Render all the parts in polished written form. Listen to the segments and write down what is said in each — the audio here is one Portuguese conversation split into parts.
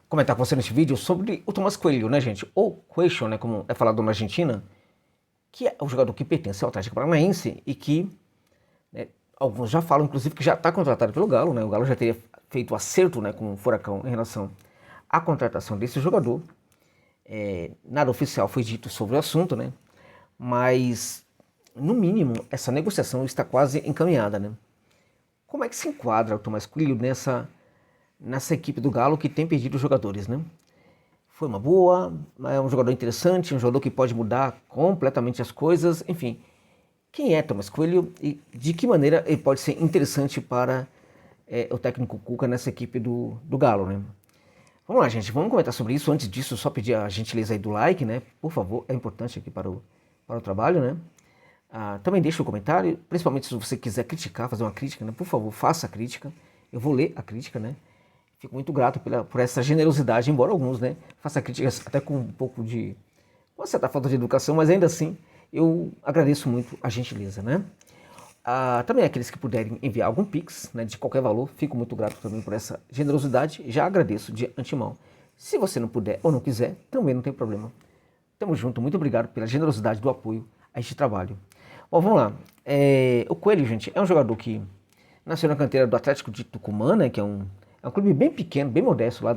comentar com você neste vídeo sobre o Tomás Coelho, né, gente? Ou Coelho, né, como é falado na Argentina, que é o jogador que pertence ao Atlético Paranaense e que, né, alguns já falam, inclusive, que já está contratado pelo Galo, né? O Galo já teria feito acerto, né, com o Furacão em relação à contratação desse jogador. Nada oficial foi dito sobre o assunto, né? Mas, no mínimo, essa negociação está quase encaminhada, né? Como é que se enquadra o Tomás Coelho nessa equipe do Galo que tem perdido jogadores, né? Foi uma boa, é um jogador interessante, um jogador que pode mudar completamente as coisas, enfim. Quem é Tomás Coelho e de que maneira ele pode ser interessante para o técnico Cuca nessa equipe do Galo, né? Vamos lá, gente, vamos comentar sobre isso. Antes disso, só pedir a gentileza aí do like, né? Por favor, é importante aqui para o trabalho, né? Também deixa o comentário, principalmente se você quiser criticar, fazer uma crítica, né? Por favor, faça a crítica. Eu vou ler a crítica, né? Fico muito grato por essa generosidade, embora alguns, né, façam críticas até com um pouco de uma certa falta de educação, mas ainda assim eu agradeço muito a gentileza, né? Também aqueles que puderem enviar algum pix, né, de qualquer valor, fico muito grato também por essa generosidade, já agradeço de antemão. Se você não puder ou não quiser, também não tem problema. Tamo junto, muito obrigado pela generosidade do apoio a este trabalho. Bom, vamos lá. O Coelho, gente, é um jogador que nasceu na canteira do Atlético de Tucumã, né, que é um clube bem pequeno, bem modesto, lá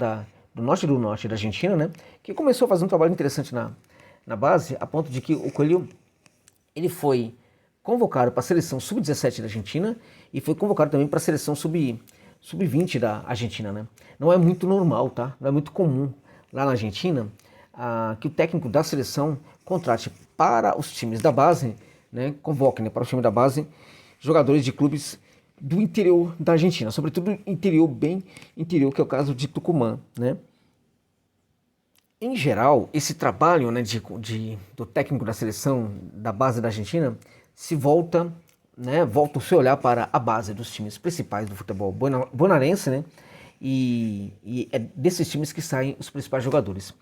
do norte da Argentina, né, que começou a fazer um trabalho interessante na base, a ponto de que o Coelho ele foi convocado para a seleção sub-17 da Argentina e foi convocado também para a seleção sub-20 da Argentina, né. Não é muito normal, tá? Não é muito comum lá na Argentina que o técnico da seleção contrate para os times da base, né, convoque, né, para o time da base jogadores de clubes do interior da Argentina, sobretudo interior, bem interior, que é o caso de Tucumã, né? Em geral, esse trabalho, né, do técnico da seleção da base da Argentina se volta, né, volta o seu olhar para a base dos times principais do futebol bonaerense, né? E é desses times que saem os principais jogadores.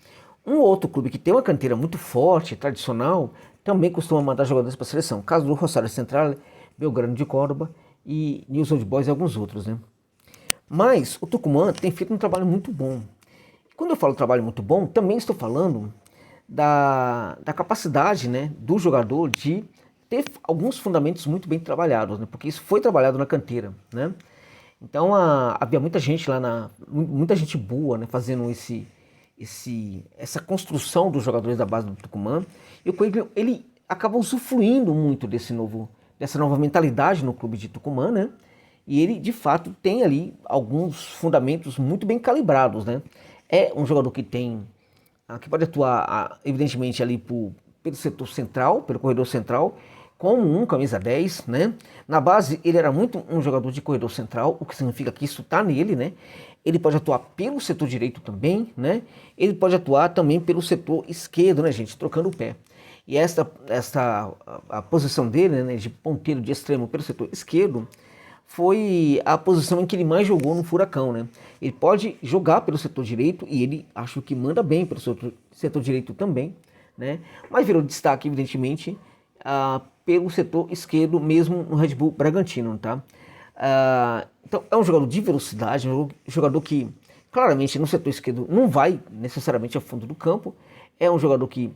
Um outro clube que tem uma canteira muito forte, tradicional, também costuma mandar jogadores para a seleção. Caso do Rosario Central, Belgrano de Córdoba e News Old Boys e alguns outros, né? Mas o Tucumã tem feito um trabalho muito bom. Quando eu falo trabalho muito bom, também estou falando da capacidade, né, do jogador de ter alguns fundamentos muito bem trabalhados, né? Porque isso foi trabalhado na canteira, né? Então havia muita gente lá, muita gente boa, né, fazendo essa construção dos jogadores da base do Tucumã. E o Coelho, ele acaba usufruindo muito dessa nova mentalidade no clube de Tucumã, né? E ele, de fato, tem ali alguns fundamentos muito bem calibrados, né? É um jogador que pode atuar, evidentemente, ali pelo setor central, pelo corredor central, como um camisa 10, né? Na base, ele era muito um jogador de corredor central, o que significa que isso está nele, né? Ele pode atuar pelo setor direito também, né? Ele pode atuar também pelo setor esquerdo, né, gente? Trocando o pé. E a posição dele, né, de ponteiro de extremo pelo setor esquerdo, foi a posição em que ele mais jogou no Furacão, né? Ele pode jogar pelo setor direito e ele acho que manda bem pelo setor direito também, né? Mas virou destaque, evidentemente, pelo setor esquerdo, mesmo no Red Bull Bragantino, tá? Então é um jogador de velocidade, um jogador que claramente no setor esquerdo não vai necessariamente ao fundo do campo. É um jogador que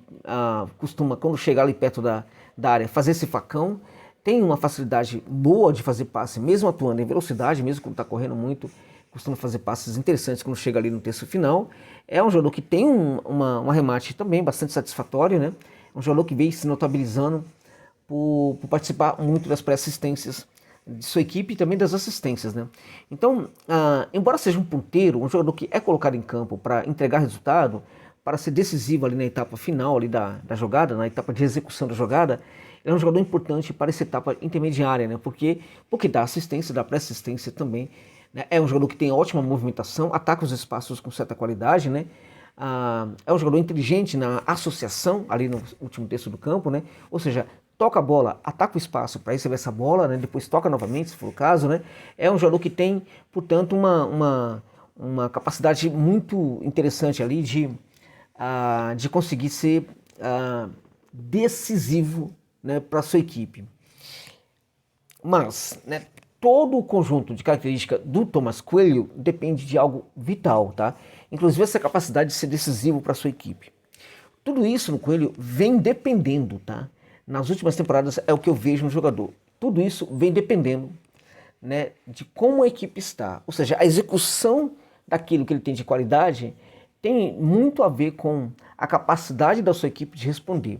costuma, quando chegar ali perto da área, fazer esse facão. Tem uma facilidade boa de fazer passe, mesmo atuando em velocidade, mesmo quando está correndo muito, costuma fazer passes interessantes quando chega ali no terço final. É um jogador que tem um arremate também bastante satisfatório, né? Um jogador que vem se notabilizando por participar muito das pré-assistências de sua equipe e também das assistências, né? Então, embora seja um ponteiro, um jogador que é colocado em campo para entregar resultado, para ser decisivo ali na etapa final ali da jogada, na etapa de execução da jogada, ele é um jogador importante para essa etapa intermediária, né? Porque dá assistência, dá pré-assistência também, né? É um jogador que tem ótima movimentação, ataca os espaços com certa qualidade, né? É um jogador inteligente na associação ali no último terço do campo, né? Ou seja, toca a bola, ataca o espaço para receber essa bola, né? Depois toca novamente, se for o caso, né? É um jogador que tem, portanto, uma capacidade muito interessante ali de conseguir ser decisivo, né, para a sua equipe. Mas, né, todo o conjunto de características do Tomás Coelho depende de algo vital, tá? inclusive essa capacidade de ser decisivo para a sua equipe. Tudo isso no Coelho vem dependendo, tá? Nas últimas temporadas é o que eu vejo no jogador. Tudo isso vem dependendo, né, de como a equipe está. Ou seja, a execução daquilo que ele tem de qualidade tem muito a ver com a capacidade da sua equipe de responder.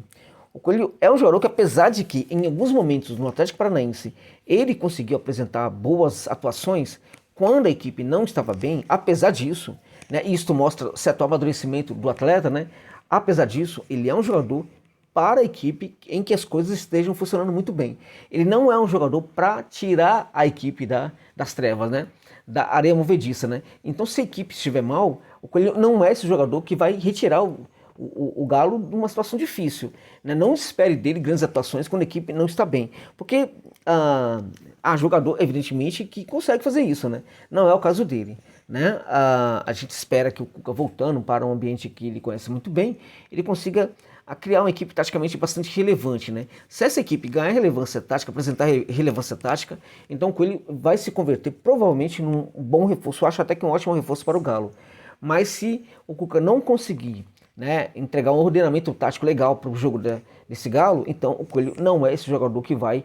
O Coelho é um jogador que, apesar de que em alguns momentos no Atlético Paranaense ele conseguiu apresentar boas atuações, quando a equipe não estava bem, apesar disso, né, e isto mostra certo amadurecimento do atleta, né, apesar disso, ele é um jogador para a equipe em que as coisas estejam funcionando muito bem. Ele não é um jogador para tirar a equipe das trevas, né? Da areia movediça, né? Então, se a equipe estiver mal, o Coelho não é esse jogador que vai retirar o Galo de uma situação difícil, né? Não espere dele grandes atuações quando a equipe não está bem, porque há jogador, evidentemente, que consegue fazer isso, né? Não é o caso dele, né? A gente espera que o Cuca, voltando para um ambiente que ele conhece muito bem, ele consiga criar uma equipe taticamente bastante relevante, né? Se essa equipe ganhar relevância tática, apresentar relevância tática, então o Coelho vai se converter provavelmente num bom reforço. Eu acho até que um ótimo reforço para o Galo. Mas se o Cuca não conseguir, né, entregar um ordenamento tático legal para o jogo desse Galo, então o Coelho não é esse jogador que vai,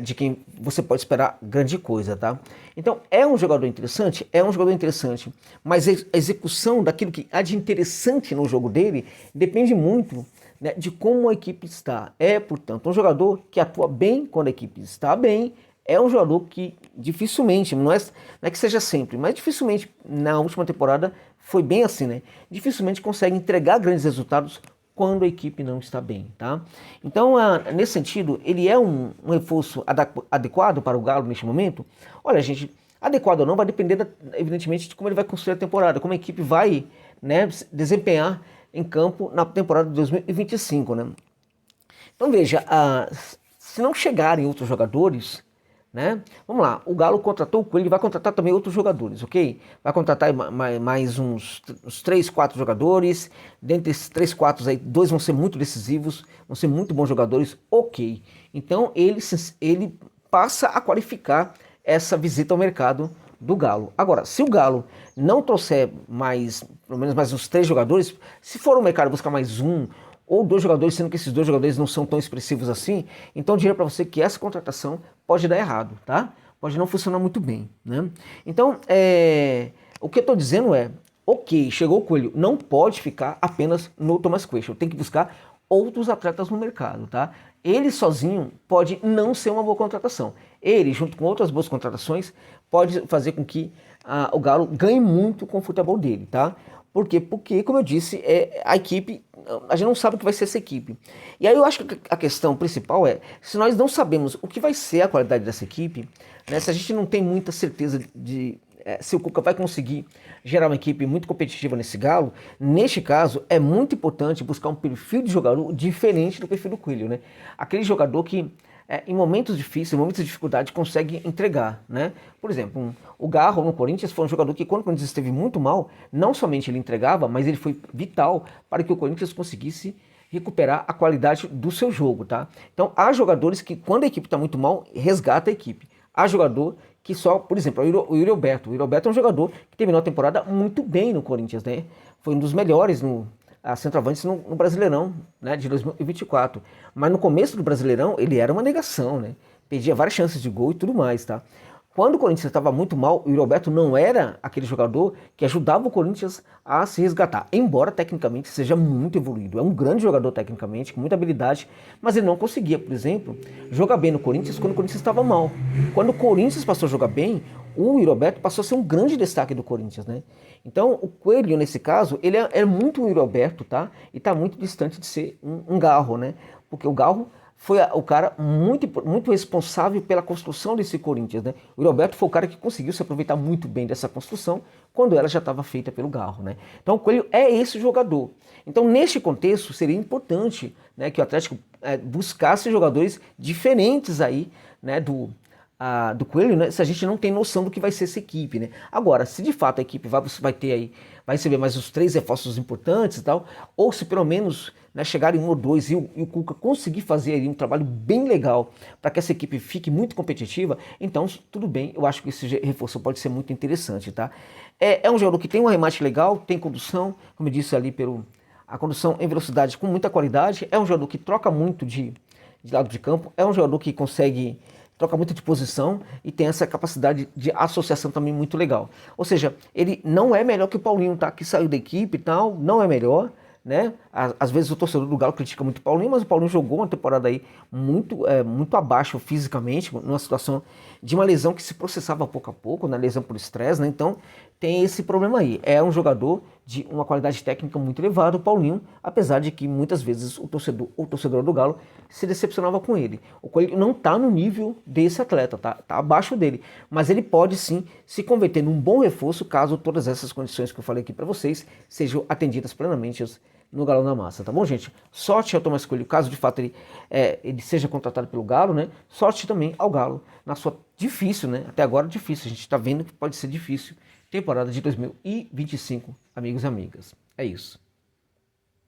de quem você pode esperar grande coisa, tá? Então é um jogador interessante? É um jogador interessante, mas a execução daquilo que há de interessante no jogo dele depende muito, né, de como a equipe está. É, portanto, um jogador que atua bem quando a equipe está bem, é um jogador que dificilmente, não é que seja sempre, mas dificilmente na última temporada foi bem assim, né? Dificilmente consegue entregar grandes resultados quando a equipe não está bem, tá? Então, nesse sentido, ele é um reforço adequado para o Galo neste momento? Olha, gente, adequado ou não vai depender, evidentemente, de como ele vai construir a temporada, como a equipe vai, né, desempenhar em campo na temporada de 2025, né? Então veja, se não chegarem outros jogadores, né? Vamos lá, o Galo contratou o Coelho, ele vai contratar também outros jogadores, ok? Vai contratar mais uns 3, 4 jogadores, dentre esses 3, 4 aí, 2 vão ser muito decisivos, vão ser muito bons jogadores, ok. Então ele passa a qualificar essa visita ao mercado do Galo. Agora, se o Galo não trouxer pelo menos mais uns 3 jogadores, se for o mercado buscar mais 1 ou 2 jogadores, sendo que esses 2 jogadores não são tão expressivos assim, então eu diria para você que essa contratação pode dar errado, tá? Pode não funcionar muito bem, né? Então, o que eu estou dizendo é, ok, chegou o Coelho, não pode ficar apenas no Thomas Tuchel, tem que buscar outros atletas no mercado, tá? Ele sozinho pode não ser uma boa contratação. Ele, junto com outras boas contratações, pode fazer com que o Galo ganhe muito com o futebol dele, tá? Por quê? Porque, como eu disse, a equipe, a gente não sabe o que vai ser essa equipe. E aí eu acho que a questão principal é, se nós não sabemos o que vai ser a qualidade dessa equipe, né, se a gente não tem muita certeza de se o Cuca vai conseguir gerar uma equipe muito competitiva nesse Galo, neste caso é muito importante buscar um perfil de jogador diferente do perfil do Coelho, né? Aquele jogador que em momentos difíceis, em momentos de dificuldade, consegue entregar, né? Por exemplo, o Garro no Corinthians foi um jogador que, quando o Corinthians esteve muito mal, não somente ele entregava, mas ele foi vital para que o Corinthians conseguisse recuperar a qualidade do seu jogo, tá? Então, há jogadores que, quando a equipe está muito mal, resgata a equipe. Há jogador que só, por exemplo, o Yuri Alberto. O Yuri Alberto é um jogador que terminou a temporada muito bem no Corinthians, né? Foi um dos melhores centroavantes no Brasileirão, né, de 2024. Mas no começo do Brasileirão ele era uma negação, né? Perdia várias chances de gol e tudo mais, tá? Quando o Corinthians estava muito mal, o Yuri Alberto não era aquele jogador que ajudava o Corinthians a se resgatar, embora tecnicamente seja muito evoluído. É um grande jogador tecnicamente, com muita habilidade, mas ele não conseguia, por exemplo, jogar bem no Corinthians quando o Corinthians estava mal. Quando o Corinthians passou a jogar bem, o Yuri Alberto passou a ser um grande destaque do Corinthians, né? Então o Coelho, nesse caso, ele é muito o Yuri Alberto, tá? E está muito distante de ser um Garro, né? Porque o Garro foi o cara muito responsável pela construção desse Corinthians, né? O Yuri Alberto foi o cara que conseguiu se aproveitar muito bem dessa construção quando ela já estava feita pelo Garro, né? Então o Coelho é esse jogador. Então neste contexto seria importante, né, que o Atlético buscasse jogadores diferentes aí, né, do Coelho, né, se a gente não tem noção do que vai ser essa equipe, né? Agora, se de fato a equipe vai ter aí, vai receber mais os 3 reforços importantes e tal, ou se pelo menos, né, chegarem 1 ou 2 e o Cuca conseguir fazer aí um trabalho bem legal para que essa equipe fique muito competitiva, então tudo bem, eu acho que esse reforço pode ser muito interessante, tá? É um jogador que tem um arremate legal, tem condução, como eu disse ali, a condução em velocidade com muita qualidade, é um jogador que troca muito de lado de campo, é um jogador que consegue troca muito de posição e tem essa capacidade de associação também muito legal. Ou seja, ele não é melhor que o Paulinho, tá? Que saiu da equipe e tal, não é melhor, né? Às vezes o torcedor do Galo critica muito o Paulinho, mas o Paulinho jogou uma temporada aí muito abaixo fisicamente, numa situação de uma lesão que se processava pouco a pouco, na lesão por estresse, né? Então tem esse problema aí. É um jogador de uma qualidade técnica muito elevada, o Paulinho, apesar de que muitas vezes o torcedor do Galo se decepcionava com ele. O Coelho não está no nível desse atleta, tá abaixo dele, mas ele pode sim se converter num bom reforço caso todas essas condições que eu falei aqui para vocês sejam atendidas plenamente no Galo na Massa, tá bom, gente? Sorte ao Tomás Coelho, caso de fato ele seja contratado pelo Galo, né? Sorte também ao Galo na sua difícil, né? Até agora difícil, a gente está vendo que pode ser difícil temporada de 2025, amigos e amigas. É isso.